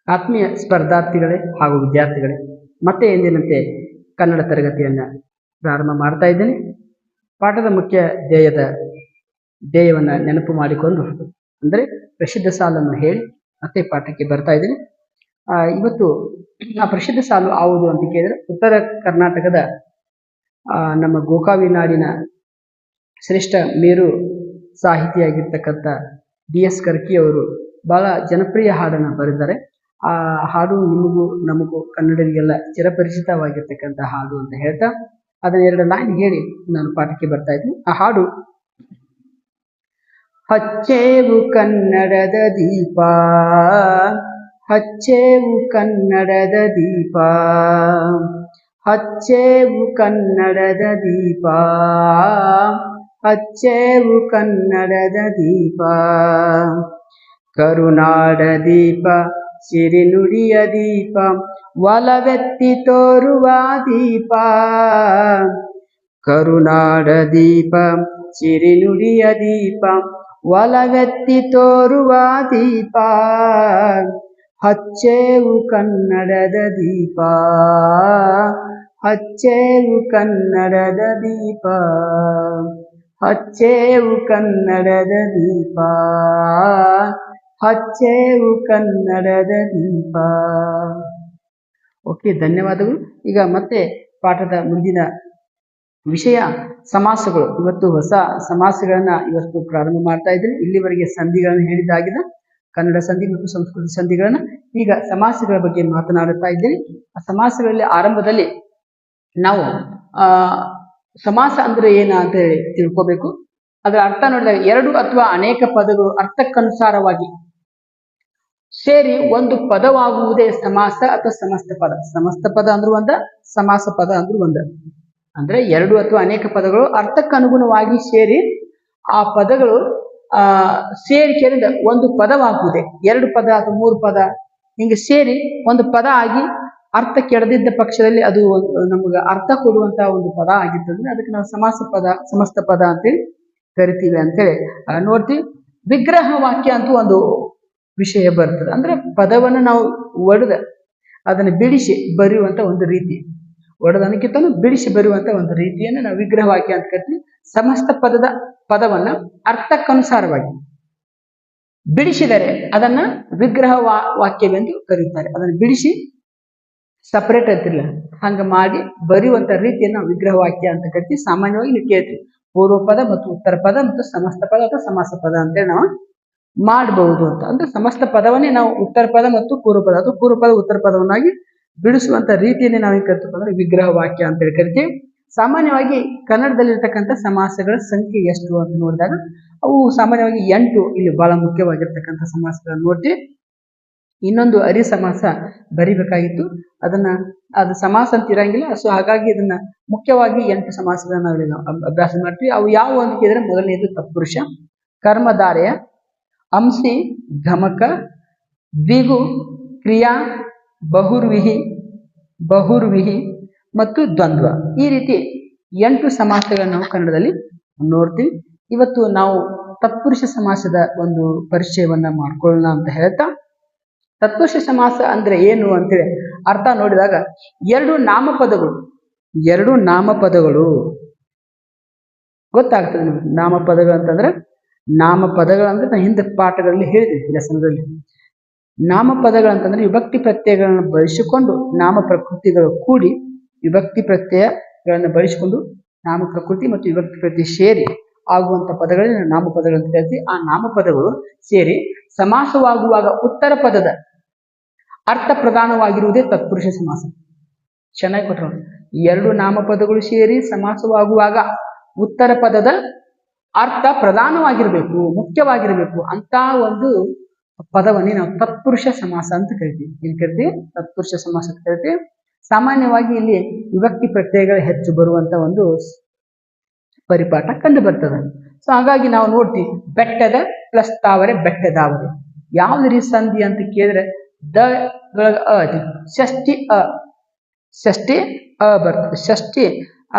ಆತ್ಮೀಯ ಸ್ಪರ್ಧಾರ್ಥಿಗಳೇ ಹಾಗೂ ವಿದ್ಯಾರ್ಥಿಗಳೇ, ಮತ್ತೆ ಎಂದಿನಂತೆ ಕನ್ನಡ ತರಗತಿಯನ್ನು ಪ್ರಾರಂಭ ಮಾಡ್ತಾ ಇದ್ದೇನೆ. ಪಾಠದ ಮುಖ್ಯ ಧ್ಯೇಯವನ್ನು ನೆನಪು ಮಾಡಿಕೊಂಡು ಅಂದರೆ ಪ್ರಸಿದ್ಧ ಸಾಲನ್ನು ಹೇಳಿ ಮತ್ತೆ ಪಾಠಕ್ಕೆ ಬರ್ತಾ ಇದ್ದೇನೆ. ಇವತ್ತು ಆ ಪ್ರಸಿದ್ಧ ಸಾಲು ಯಾವುದು ಅಂತ ಕೇಳಿದ್ರೆ, ಉತ್ತರ ಕರ್ನಾಟಕದ ನಮ್ಮ ಗೋಕಾವಿ ನಾಡಿನ ಶ್ರೇಷ್ಠ ಮೇರು ಸಾಹಿತಿಯಾಗಿರ್ತಕ್ಕಂಥ DS ಕರ್ಕಿ ಅವರು ಬಹಳ ಜನಪ್ರಿಯ ಹಾಡನ್ನು ಬರೆದಿದ್ದಾರೆ. ಆ ಹಾಡು ನಿಮಗೂ ನಮಗೂ ಕನ್ನಡಿಗರಿಗೆಲ್ಲ ಚಿರಪರಿಚಿತವಾಗಿರ್ತಕ್ಕಂಥ ಹಾಡು ಅಂತ ಹೇಳ್ತಾ ಅದನ್ನ 2 ಲೈನ್ ಹೇಳಿ ನಾನು ಪಾಠಕ್ಕೆ ಬರ್ತಾ ಇದ್ದೀನಿ. ಆ ಹಾಡು: ಹಚ್ಚೇವು ಕನ್ನಡದ ದೀಪ, ಹಚ್ಚೇವು ಕನ್ನಡದ ದೀಪ, ಹಚ್ಚೇವು ಕನ್ನಡದ ದೀಪ, ಹಚ್ಚೇವು ಕನ್ನಡದ ದೀಪ, ಕರುನಾಡ ದೀಪ, ಸಿರಿನುಡಿಯ ದೀಪ, ಒಲವೆತ್ತಿ ತೋರುವ ದೀಪ, ಕರುನಾಡ ದೀಪ, ಸಿರಿನುಡಿಯ ದೀಪ, ಒಲವೆತ್ತಿ ತೋರುವ ದೀಪ, ಹಚ್ಚೇವು ಕನ್ನಡದ ದೀಪ, ಹಚ್ಚೇವು ಕನ್ನಡದ ದೀಪ, ಹಚ್ಚೇವು ಕನ್ನಡದ ದೀಪ, ಹಚ್ಚೇವು ಕನ್ನಡದ ದೀಪ. ಓಕೆ, ಧನ್ಯವಾದಗಳು. ಈಗ ಮತ್ತೆ ಪಾಠದ ಮುಂದಿನ ವಿಷಯ ಸಮಾಸಗಳು. ಇವತ್ತು ಹೊಸ ಸಮಾಸಗಳನ್ನ ಇವತ್ತು ಪ್ರಾರಂಭ ಮಾಡ್ತಾ ಇದ್ದೀನಿ. ಇಲ್ಲಿವರೆಗೆ ಸಂಧಿಗಳನ್ನು ಹೇಳಿದ್ದಾಗಿದೆ, ಕನ್ನಡ ಸಂಧಿ ಮತ್ತು ಸಂಸ್ಕೃತ ಸಂಧಿಗಳನ್ನ. ಈಗ ಸಮಾಸಗಳ ಬಗ್ಗೆ ಮಾತನಾಡುತ್ತಾ ಇದ್ದೀನಿ. ಆ ಸಮಾಸಗಳಲ್ಲಿ ಆರಂಭದಲ್ಲಿ ನಾವು ಸಮಾಸ ಅಂದ್ರೆ ಏನ ಅಂತ ಹೇಳಿ ತಿಳ್ಕೋಬೇಕು. ಅದರ ಅರ್ಥ ನೋಡಿದಾಗ 2 ಅಥವಾ ಅನೇಕ ಪದಗಳು ಅರ್ಥಕ್ಕನುಸಾರವಾಗಿ ಸೇರಿ ಒಂದು ಪದವಾಗುವುದೇ ಸಮಾಸ ಅಥವಾ ಸಮಸ್ತ ಪದ. ಸಮಸ್ತ ಪದ ಅಂದ್ರೂ ಒಂದ, ಸಮಾಸ ಪದ ಅಂದ್ರೂ ಒಂದ. ಅಂದ್ರೆ 2 ಅಥವಾ ಅನೇಕ ಪದಗಳು ಅರ್ಥಕ್ಕನುಗುಣವಾಗಿ ಸೇರಿ ಆ ಪದಗಳು ಸೇರಿಕೆಯಿಂದ ಒಂದು ಪದವಾಗುವುದೇ. 2 ಪದ ಅಥವಾ 3 ಪದ ಹಿಂಗೆ ಸೇರಿ ಒಂದು ಪದ ಆಗಿ ಅರ್ಥ ಕೆಡದಿದ್ದ ಪಕ್ಷದಲ್ಲಿ ಅದು ನಮಗೆ ಅರ್ಥ ಕೊಡುವಂತಹ ಒಂದು ಪದ ಆಗಿರ್ತದೆ. ಅದಕ್ಕೆ ನಾವು ಸಮಾಸ ಪದ, ಸಮಸ್ತ ಪದ ಅಂತೇಳಿ ಕರಿತೀವಿ ಅಂತೇಳಿ ನೋಡ್ತೀವಿ. ವಿಗ್ರಹ ವಾಕ್ಯ ಅಂತೂ ಒಂದು ವಿಷಯ ಬರ್ತದೆ. ಅಂದ್ರೆ ಪದವನ್ನು ನಾವು ಒಡೆದ ಅದನ್ನು ಬಿಡಿಸಿ ಬರೆಯುವಂತ ಒಂದು ರೀತಿ, ಒಡೆದನಕ್ಕಿಂತಲೂ ಬಿಡಿಸಿ ಬರೆಯುವಂತ ಒಂದು ರೀತಿಯನ್ನು ನಾವು ವಿಗ್ರಹ ವಾಕ್ಯ ಅಂತ ಕರಿತೀವಿ. ಸಮಸ್ತ ಪದವನ್ನ ಅರ್ಥಕ್ಕನುಸಾರವಾಗಿ ಬಿಡಿಸಿದರೆ ಅದನ್ನ ವಿಗ್ರಹ ವಾಕ್ಯವೆಂದು ಕರೀತಾರೆ. ಅದನ್ನು ಬಿಡಿಸಿ ಸಪರೇಟ್ ಅಂತಿಲ್ಲ, ಹಂಗ ಮಾಡಿ ಬರೆಯುವಂತ ರೀತಿಯನ್ನು ನಾವು ವಿಗ್ರಹ ವಾಕ್ಯ ಅಂತ ಕರಿತೀವಿ. ಸಾಮಾನ್ಯವಾಗಿ ನೀವು ಕೇಳ್ತೀವಿ ಪೂರ್ವ ಪದ ಮತ್ತು ಉತ್ತರ ಪದ ಮತ್ತು ಸಮಸ್ತ ಪದ ಅಥವಾ ಸಮಾಸ ಪದ ಅಂತೇಳಿ ನಾವು ಮಾಡಬಹುದು ಅಂತ. ಅಂದ್ರೆ ಸಮಸ್ತ ಪದವನ್ನೇ ನಾವು ಉತ್ತರ ಪದ ಮತ್ತು ಪೂರ್ವ ಪದ ಅಥವಾ ಪೂರ್ವ ಪದ ಉತ್ತರ ಪದವನ್ನಾಗಿ ಬಿಡಿಸುವಂತ ರೀತಿಯನ್ನೇ ನಾವು ಕರಿತೀವಿ ಅಂದ್ರೆ ವಿಗ್ರಹ ವಾಕ್ಯ ಅಂತೇಳಿ ಕರಿತೀವಿ. ಸಾಮಾನ್ಯವಾಗಿ ಕನ್ನಡದಲ್ಲಿರ್ತಕ್ಕಂಥ ಸಮಾಸಗಳ ಸಂಖ್ಯೆ ಎಷ್ಟು ಅಂತ ನೋಡಿದಾಗ ಅವು ಸಾಮಾನ್ಯವಾಗಿ 8 ಇಲ್ಲಿ ಬಹಳ ಮುಖ್ಯವಾಗಿರ್ತಕ್ಕಂಥ ಸಮಾಸಗಳನ್ನು ನೋಡ್ತೀವಿ. ಇನ್ನೊಂದು ಅರಿ ಸಮಾಸ ಬರಿಬೇಕಾಗಿತ್ತು, ಅದು ಸಮಾಸ ಅಂತ ಇರಂಗಿಲ್ಲ. ಸೊ ಹಾಗಾಗಿ ಇದನ್ನ ಮುಖ್ಯವಾಗಿ 8 ಸಮಾಸಗಳನ್ನ ನಾವು ಅಭ್ಯಾಸ ಮಾಡ್ತೀವಿ. ಅವು ಯಾವ ಅಂತ ಕೇಳಿದ್ರೆ, ಮೊದಲನೇದು ತತ್ಪುರುಷ, ಕರ್ಮಧಾರೆಯ, ಅಂಸಿ, ಗಮಕ, ದ್ವಿಗು, ಕ್ರಿಯಾ, ಬಹುರ್ವಿಹಿ ಮತ್ತು ದ್ವಂದ್ವ. ಈ ರೀತಿ 8 ಸಮಾಸಗಳನ್ನು ನಾವು ಕನ್ನಡದಲ್ಲಿ ನೋಡ್ತೀವಿ. ಇವತ್ತು ನಾವು ತತ್ಪುರುಷ ಸಮಾಸದ ಒಂದು ಪರಿಚಯವನ್ನ ಮಾಡ್ಕೊಳ್ಳೋಣ ಅಂತ ಹೇಳ್ತಾ, ತತ್ಪುರುಷ ಸಮಾಸ ಅಂದ್ರೆ ಏನು ಅಂತೇಳಿ ಅರ್ಥ ನೋಡಿದಾಗ 2 ನಾಮಪದಗಳು ಗೊತ್ತಾಗ್ತದೆ ನಿಮ್ಗೆ. ನಾಮಪದಗಳು ಅಂತಂದ್ರೆ ನಾಮಪದಗಳಂದ್ರೆ ನಾನು ಹಿಂದೆ ಪಾಠಗಳಲ್ಲಿ ಹೇಳಿದ್ದೀನಿ, ಲೆಸನ್ಗಳಲ್ಲಿ. ನಾಮಪದಗಳಂತಂದ್ರೆ ವಿಭಕ್ತಿ ಪ್ರತ್ಯಯಗಳನ್ನು ಬಳಸಿಕೊಂಡು ನಾಮ ಪ್ರಕೃತಿಗಳು ಕೂಡಿ, ವಿಭಕ್ತಿ ಪ್ರತ್ಯಯಗಳನ್ನು ಬಳಸಿಕೊಂಡು ನಾಮ ಪ್ರಕೃತಿ ಮತ್ತು ವಿಭಕ್ತಿ ಪ್ರತ್ಯಯ ಸೇರಿ ಆಗುವಂತ ಪದಗಳನ್ನ ನಾಮಪದಗಳು ಅಂತ ಹೇಳ್ತೀವಿ. ಆ ನಾಮಪದಗಳು ಸೇರಿ ಸಮಾಸವಾಗುವಾಗ ಉತ್ತರ ಪದದ ಅರ್ಥ ಪ್ರಧಾನವಾಗಿರುವುದೇ ತತ್ಪುರುಷ ಸಮಾಸ. ಚೆನ್ನಾಗಿ ಕೊಟ್ಟರು. 2 ನಾಮಪದಗಳು ಸೇರಿ ಸಮಾಸವಾಗುವಾಗ ಉತ್ತರ ಪದದ ಅರ್ಥ ಪ್ರಧಾನವಾಗಿರ್ಬೇಕು, ಮುಖ್ಯವಾಗಿರ್ಬೇಕು ಅಂತ ಒಂದು ಪದವನ್ನೇ ನಾವು ತತ್ಪುರುಷ ಸಮಾಸ ಅಂತ ಕರಿತೀವಿ. ಇಲ್ಲಿ ಕರಿತೀವಿ ತತ್ಪುರುಷ ಸಮಾಸ ಅಂತ ಕರಿತೀವಿ. ಸಾಮಾನ್ಯವಾಗಿ ಇಲ್ಲಿ ವಿಭಕ್ತಿ ಪ್ರತ್ಯಯಗಳು ಹೆಚ್ಚು ಬರುವಂತ ಒಂದು ಪರಿಪಾಠ ಕಂಡು ಬರ್ತದೆ. ಸೊ ಹಾಗಾಗಿ ನಾವು ನೋಡ್ತೀವಿ ಬೆಟ್ಟದ ಪ್ಲಸ್ ತಾವರೆ, ಬೆಟ್ಟದಾವರೆ. ಯಾವ್ದು ರೀ ಸಂಧಿ ಅಂತ ಕೇಳಿದ್ರೆ ಷಷ್ಠಿ ಬರ್ತದೆ. ಷಷ್ಠಿ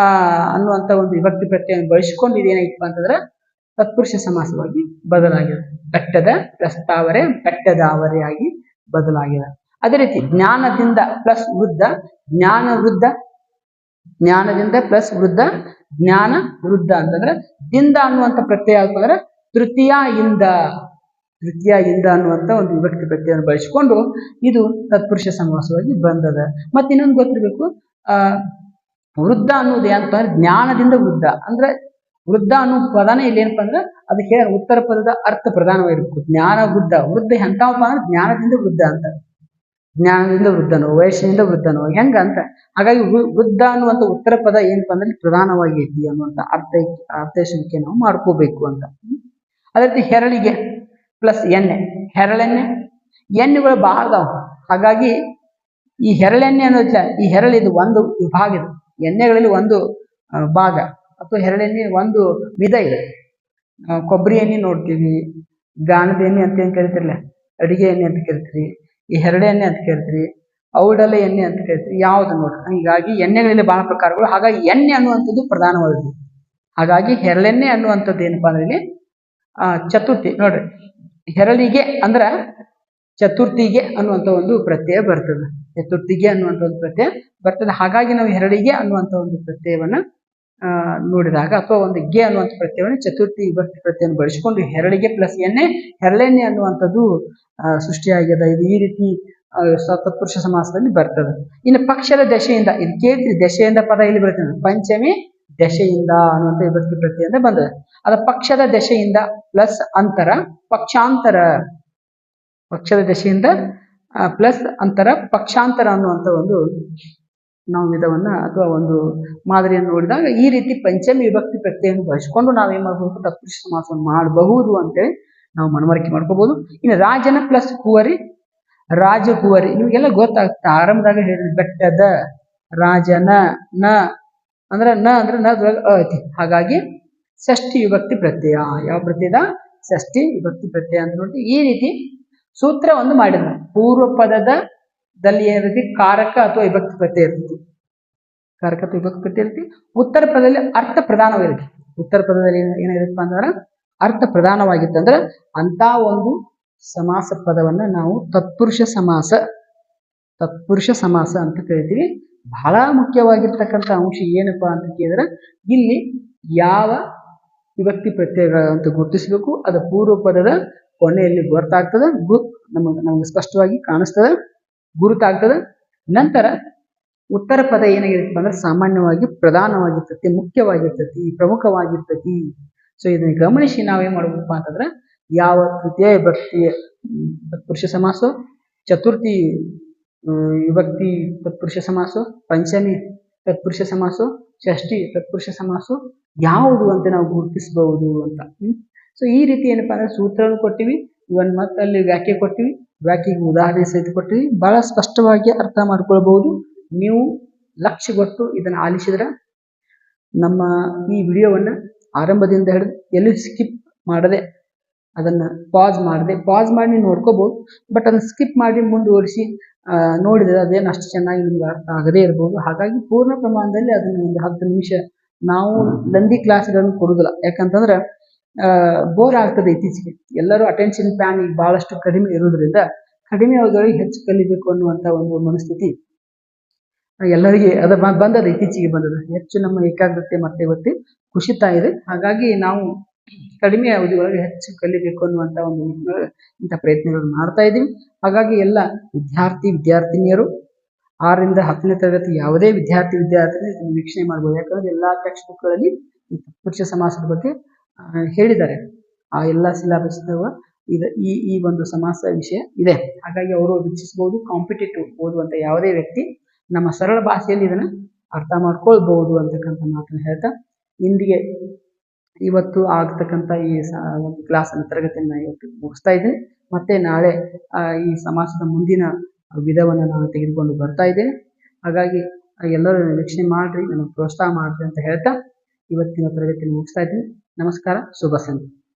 ಅನ್ನುವಂತ ಒಂದು ವಿಭಕ್ತಿ ಪ್ರತ್ಯಯ ಬಳಸಿಕೊಂಡು ಇದೇನಾಯ್ತಪ್ಪ ಅಂತಂದ್ರೆ ತತ್ಪುರುಷ ಸಮಾಸವಾಗಿ ಬದಲಾಗಿದೆ. ಬೆಟ್ಟದ ಪ್ರಸ್ತಾವರೆ ಬೆಟ್ಟದಾವರೆಯಾಗಿ ಬದಲಾಗಿದೆ. ಅದೇ ರೀತಿ ಜ್ಞಾನದಿಂದ ಪ್ಲಸ್ ವೃದ್ಧ, ಜ್ಞಾನ ವೃದ್ಧ, ಜ್ಞಾನದಿಂದ ಪ್ಲಸ್ ವೃದ್ಧ, ಜ್ಞಾನ ವೃದ್ಧ ಅಂತಂದ್ರೆ ದಿಂದ ಅನ್ನುವಂಥ ಪ್ರತ್ಯಯ ಯಾಕಂದ್ರೆ ತೃತೀಯ ಇಂದ, ತೃತೀಯ ಇಂದ ಅನ್ನುವಂಥ ಒಂದು ವಿಭಕ್ತಿ ಪ್ರತ್ಯಯವನ್ನು ಬಳಸಿಕೊಂಡು ಇದು ತತ್ಪುರುಷ ಸಮಾಸವಾಗಿ ಬಂದದ. ಮತ್ತೆ ಇನ್ನೊಂದು ಗೊತ್ತಿರಬೇಕು, ವೃದ್ಧ ಅನ್ನೋದು ಏನಂತಂದ್ರೆ ಜ್ಞಾನದಿಂದ ವೃದ್ಧ ಅಂದ್ರೆ ವೃದ್ಧ ಅನ್ನೋ ಪದನೇ ಇಲ್ಲಿ ಏನಪ್ಪಾ ಅಂದ್ರೆ ಅದಕ್ಕೆ ಉತ್ತರ ಪದದ ಅರ್ಥ ಪ್ರಧಾನವಾಗಿರ್ಬೇಕು. ಜ್ಞಾನ ವೃದ್ಧ, ವೃದ್ಧ ಎಂತವಪ್ಪ ಅಂದ್ರೆ ಜ್ಞಾನದಿಂದ ವೃದ್ಧ ಅಂತ, ಜ್ಞಾನದಿಂದ ವೃದ್ಧನೋ ವಯಸ್ಸಿನಿಂದ ವೃದ್ಧನೋ ಹೆಂಗ ಅಂತ. ಹಾಗಾಗಿ ವೃದ್ಧ ಅನ್ನುವಂಥ ಉತ್ತರ ಪದ ಏನಪ್ಪಾ ಅಂದ್ರೆ ಪ್ರಧಾನವಾಗೈತಿ ಅನ್ನುವಂಥ ಅರ್ಥೈಸುವಿಕೆ ನಾವು ಮಾಡ್ಕೋಬೇಕು ಅಂತ. ಅದೇ ರೀತಿ ಹೆರಳಿಗೆ ಪ್ಲಸ್ ಎಣ್ಣೆ, ಹೆರಳೆಣ್ಣೆ, ಎಣ್ಣೆಗಳು ಬಹಳ ಅದಾವ. ಹಾಗಾಗಿ ಈ ಹೆರಳೆಣ್ಣೆ ಅನ್ನೋದಿಲ್ಲ, ಈ ಹೆರಳಿದು ಒಂದು ವಿಭಾಗ ಇದೆ, ಎಣ್ಣೆಗಳಲ್ಲಿ ಒಂದು ಭಾಗ ಅಥವಾ ಹೆರಳೆಣ್ಣೆ ಒಂದು ವಿಧ ಇದೆ. ಕೊಬ್ಬರಿ ಎಣ್ಣೆ ನೋಡ್ತೀವಿ, ಗಾಣದ ಎಣ್ಣೆ ಅಂತ ಏನ್ ಕರಿತಿರಲ್ಲ, ಅಡಿಗೆ ಎಣ್ಣೆ ಅಂತ ಕರಿತೀರಿ, ಈ ಹೆರಳೆ ಎಣ್ಣೆ ಅಂತ ಕರಿತೀರಿ, ಔಡಲ ಎಣ್ಣೆ ಅಂತ ಕರಿತೀರಿ, ಯಾವ್ದು ನೋಡ್ರಿ. ಹೀಗಾಗಿ ಎಣ್ಣೆಗಳಲ್ಲಿ ಬಹಳ ಪ್ರಕಾರಗಳು. ಹಾಗಾಗಿ ಎಣ್ಣೆ ಅನ್ನುವಂಥದ್ದು ಪ್ರಧಾನವಾದದ್ದು. ಹಾಗಾಗಿ ಹೆರಳೆಣ್ಣೆ ಅನ್ನುವಂಥದ್ದು ಏನಪ್ಪಾ ಅಂದ್ರೆ ಇಲ್ಲಿ ಚತುರ್ಥಿ ನೋಡ್ರಿ, ಹೆರಳಿಗೆ ಅಂದ್ರ ಚತುರ್ಥಿಗೆ ಅನ್ನುವಂಥ ಒಂದು ಪ್ರತ್ಯಯ ಬರ್ತದೆ, ಚತುರ್ಥಿಗೆ ಅನ್ನುವಂಥ ಒಂದು ಪ್ರತ್ಯಯ ಬರ್ತದೆ. ಹಾಗಾಗಿ ನಾವು ಹೆರಳಿಗೆ ಅನ್ನುವಂಥ ಒಂದು ಪ್ರತ್ಯಯವನ್ನ ನೋಡಿದಾಗ ಅಥವಾ ಒಂದು ಗೆ ಅನ್ನುವಂಥ ಪ್ರತ್ಯಯವನ್ನು ಚತುರ್ಥಿ ವಿಭಕ್ತಿ ಪ್ರತ್ಯಯನ್ನು ಬಳಸಿಕೊಂಡು ಹೆರಳಿಗೆ ಪ್ಲಸ್ ಎಣ್ಣೆ, ಹೆರಳೆಣ್ಣೆ ಅನ್ನುವಂಥದ್ದು ಸೃಷ್ಟಿಯಾಗಿದೆ. ಇದು ಈ ರೀತಿ ತತ್ಪುರುಷ ಸಮಾಸದಲ್ಲಿ ಬರ್ತದೆ. ಇನ್ನು ಪಕ್ಷದ ದಶೆಯಿಂದ, ಇದು ಕೇಳ್ತೀರಿ, ದಶೆಯಿಂದ ಪದ ಇಲ್ಲಿ ಬರ್ತದೆ, ಪಂಚಮಿ ದಶೆಯಿಂದ ಅನ್ನುವಂಥ ವಿಭಕ್ತಿ ಪ್ರತ್ಯಯಿಂದ ಬಂದದೆ. ಅದ ಪಕ್ಷದ ದಶೆಯಿಂದ ಪ್ಲಸ್ ಅಂತರ, ಪಕ್ಷಾಂತರ, ಪಕ್ಷದ ದಶೆಯಿಂದ ಪ್ಲಸ್ ಅಂತರ ಪಕ್ಷಾಂತರ ಅನ್ನುವಂಥ ಒಂದು ನಾವು ವಿಧವನ್ನ ಅಥವಾ ಒಂದು ಮಾದರಿಯನ್ನು ನೋಡಿದಾಗ ಈ ರೀತಿ ಪಂಚಮಿ ವಿಭಕ್ತಿ ಪ್ರತ್ಯಯನ್ನು ಬಳಸಿಕೊಂಡು ನಾವೇನ್ ಮಾಡ್ಬೇಕು, ತತ್ಪುರುಷ ಸಮಾಸವನ್ನು ಮಾಡಬಹುದು ಅಂತೇಳಿ ನಾವು ಮನವರಿಕೆ ಮಾಡ್ಕೋಬಹುದು. ಇನ್ನು ರಾಜನ ಪ್ಲಸ್ ಕುವರಿ, ರಾಜ ಕುವರಿ ನಿಮಗೆಲ್ಲ ಗೊತ್ತಾಗುತ್ತೆ. ಆರಂಭದಾಗ ಹೇಳಿದ್ರೆ ಬೆಟ್ಟದ ರಾಜನ, ನ ಅಂದ್ರೆ ನ ಅಂದ್ರೆ ನ ಐತಿ. ಹಾಗಾಗಿ ಷಷ್ಠಿ ವಿಭಕ್ತಿ ಪ್ರತ್ಯಯ, ಯಾವ ಪ್ರತ್ಯಯದ ಷಷ್ಠಿ ವಿಭಕ್ತಿ ಪ್ರತ್ಯಯ ಅಂತ ನೋಡಿ ಈ ರೀತಿ ಸೂತ್ರ ಒಂದು ಮಾಡಿದ. ಪೂರ್ವ ಪದದಲ್ಲಿ ಏನ್ ರೀತಿ ಕಾರಕ ಅಥವಾ ವಿಭಕ್ತಿ ಪ್ರತ್ಯಯ ಇರ್ತೈತಿ, ಕಾರಕ ಅಥವಾ ವಿಭಕ್ತಿ ಪ್ರತ್ಯಯ ಇರ್ತಿ. ಉತ್ತರ ಪದದಲ್ಲಿ ಅರ್ಥ ಪ್ರಧಾನವಾಗಿರುತ್ತೆ. ಉತ್ತರ ಪದದಲ್ಲಿ ಏನಿರುತ್ತಪ್ಪ ಅಂದ್ರೆ ಅರ್ಥ ಪ್ರಧಾನವಾಗಿತ್ತಂದ್ರೆ ಅಂತ ಒಂದು ಸಮಾಸ ಪದವನ್ನ ನಾವು ತತ್ಪುರುಷ ಸಮಾಸ, ತತ್ಪುರುಷ ಸಮಾಸ ಅಂತ ಕರಿತೀವಿ. ಬಹಳ ಮುಖ್ಯವಾಗಿರ್ತಕ್ಕಂಥ ಅಂಶ ಏನಪ್ಪಾ ಅಂತ ಕೇಳಿದ್ರೆ ಇಲ್ಲಿ ಯಾವ ವಿಭಕ್ತಿ ಪ್ರತ್ಯಯಗಳ ಅಂತ ಗುರುತಿಸಬೇಕು. ಅದು ಪೂರ್ವ ಪದದ ಕೊನೆಯಲ್ಲಿ ಗೊತ್ತಾಗ್ತದೆ, ನಮಗೆ ಸ್ಪಷ್ಟವಾಗಿ ಕಾಣಿಸ್ತದೆ, ಗುರುತಾಗ್ತದೆ. ನಂತರ ಉತ್ತರ ಪದ ಏನಾಗಿರುತ್ತೆ ಅಂದ್ರೆ ಸಾಮಾನ್ಯವಾಗಿ ಪ್ರಧಾನವಾಗಿರ್ತತಿ, ಮುಖ್ಯವಾಗಿರ್ತತಿ, ಪ್ರಮುಖವಾಗಿರ್ತತಿ. ಸೊ ಇದನ್ನ ಗಮನಿಸಿ ನಾವೇನ್ ಮಾಡ್ಬೇಕಪ್ಪ ಅಂತಂದ್ರೆ ಯಾವ ತೃತೀಯ ವಿಭಕ್ತಿ ತತ್ಪುರುಷ ಸಮಾಸ, ಚತುರ್ಥಿ ವಿಭಕ್ತಿ ತತ್ಪುರುಷ ಸಮಾಸ, ಪಂಚಮಿ ತತ್ಪುರುಷ ಸಮಾಸ, ಷಷ್ಠಿ ತತ್ಪುರುಷ ಸಮಾಸ ಯಾವುದು ಅಂತ ನಾವು ಗುರುತಿಸಬಹುದು ಅಂತ. ಸೊ ಈ ರೀತಿ ಏನಪ್ಪಾ ಅಂದ್ರೆ ಸೂತ್ರವನ್ನು ಕೊಟ್ಟಿವಿ, ಇವನ್ ಮತ್ತೆ ಅಲ್ಲಿ ವ್ಯಾಖ್ಯೆ ಕೊಟ್ಟಿವಿ, ವ್ಯಾಖ್ಯೆಗೆ ಉದಾಹರಣೆ ಸಹಿತ ಕೊಟ್ಟಿವಿ. ಬಹಳ ಸ್ಪಷ್ಟವಾಗಿ ಅರ್ಥ ಮಾಡ್ಕೊಳ್ಬಹುದು. ನೀವು ಲಕ್ಷ್ಯ ಕೊಟ್ಟು ಇದನ್ನ ಆಲಿಸಿದ್ರೆ ನಮ್ಮ ಈ ವಿಡಿಯೋವನ್ನ ಆರಂಭದಿಂದ ಹಿಡಿದು ಎಲ್ಲಿ ಸ್ಕಿಪ್ ಮಾಡದೆ ಅದನ್ನ ಪಾಸ್ ಮಾಡಿ ನೋಡ್ಕೋಬಹುದು. ಬಟ್ ಅದನ್ನ ಸ್ಕಿಪ್ ಮಾಡಿ ಮುಂದುವರಿಸಿ ನೋಡಿದ್ರೆ ಅದೇನು ಅಷ್ಟು ಚೆನ್ನಾಗಿ ನಿಮ್ಗೆ ಅರ್ಥ ಆಗದೇ ಇರಬಹುದು. ಹಾಗಾಗಿ ಪೂರ್ಣ ಪ್ರಮಾಣದಲ್ಲಿ ಅದನ್ನ ಒಂದು 10 ನಿಮಿಷ ನಾವು ಲಂದಿ ಕ್ಲಾಸ್ಗಳನ್ನು ಕೊಡುದಿಲ್ಲ. ಯಾಕಂತಂದ್ರೆ ಬೋರ್ ಆಗ್ತದೆ. ಇತ್ತೀಚೆಗೆ ಎಲ್ಲರೂ ಅಟೆನ್ಷನ್ ಪ್ಯಾನ್ ಈಗ ಬಹಳಷ್ಟು ಕಡಿಮೆ ಇರೋದ್ರಿಂದ ಕಡಿಮೆ ಅವಧಿಯಲ್ಲಿ ಹೆಚ್ಚು ಕಲಿಬೇಕು ಅನ್ನುವಂತ ಒಂದು ಮನಸ್ಥಿತಿ ಎಲ್ಲರಿಗೆ ಅದ ಬಂದದ, ಇತ್ತೀಚೆಗೆ ಬಂದದ. ಹೆಚ್ಚು ನಮ್ಮ ಏಕಾಗ್ರತೆ ಮತ್ತೆ ಇವತ್ತು ಕುಸಿತಾ ಇದೆ. ಹಾಗಾಗಿ ನಾವು ಕಡಿಮೆ ಅವಧಿಯೊಳಗೆ ಹೆಚ್ಚು ಕಲಿಬೇಕು ಅನ್ನುವಂತ ಒಂದು ಇಂಥ ಪ್ರಯತ್ನಗಳನ್ನು ಮಾಡ್ತಾ ಇದ್ದೀವಿ. ಹಾಗಾಗಿ ಎಲ್ಲ ವಿದ್ಯಾರ್ಥಿನಿಯರು 6ರಿಂದ 10ನೇ ತರಗತಿ ಯಾವುದೇ ವಿದ್ಯಾರ್ಥಿನಿ ವೀಕ್ಷಣೆ ಮಾಡ್ಬೋದು. ಯಾಕಂದ್ರೆ ಎಲ್ಲಾ ಟೆಕ್ಸ್ಟ್ ಬುಕ್ಗಳಲ್ಲಿ ಈ ತತ್ಪುರುಷ ಸಮಾಸದ ಬಗ್ಗೆ ಹೇಳಿದ್ದಾರೆ. ಆ ಎಲ್ಲಾ ಸಿಲೆಬಸ್ ಈ ಒಂದು ಸಮಾಸ ವಿಷಯ ಇದೆ. ಹಾಗಾಗಿ ಅವರು ವೀಕ್ಷಿಸಬಹುದು. ಕಾಂಪಿಟೇಟಿವ್ ಓದುವಂತ ಯಾವುದೇ ವ್ಯಕ್ತಿ ನಮ್ಮ ಸರಳ ಭಾಷೆಯಲ್ಲಿ ಇದನ್ನ ಅರ್ಥ ಮಾಡ್ಕೊಳ್ಬಹುದು ಅಂತಕ್ಕಂಥ ಮಾತನ್ನು ಹೇಳ್ತಾ ಇಂದಿಗೆ ಇವತ್ತು ಆಗ್ತಕ್ಕಂಥ ಈ ಒಂದು ಕ್ಲಾಸ್ ತರಗತಿಯನ್ನ ಇವತ್ತು ಮುಗಿಸ್ತಾ ಇದ್ದೀನಿ. ಮತ್ತೆ ನಾಳೆ ಈ ಸಮಾಸದ ಮುಂದಿನ ವಿಧವನ್ನು ನಾನು ತೆಗೆದುಕೊಂಡು ಬರ್ತಾ ಇದ್ದೇನೆ. ಹಾಗಾಗಿ ಎಲ್ಲರೂ ವೀಕ್ಷಣೆ ಮಾಡ್ರಿ, ನನಗೆ ಪ್ರೋತ್ಸಾಹ ಮಾಡ್ರಿ ಅಂತ ಹೇಳ್ತಾ ಇವತ್ತಿನ ತರಗತಿಯನ್ನು ಮುಗಿಸ್ತಾ ಇದ್ದೀನಿ. ನಮಸ್ಕಾರ, ಶುಭ ಸಂಜೆ.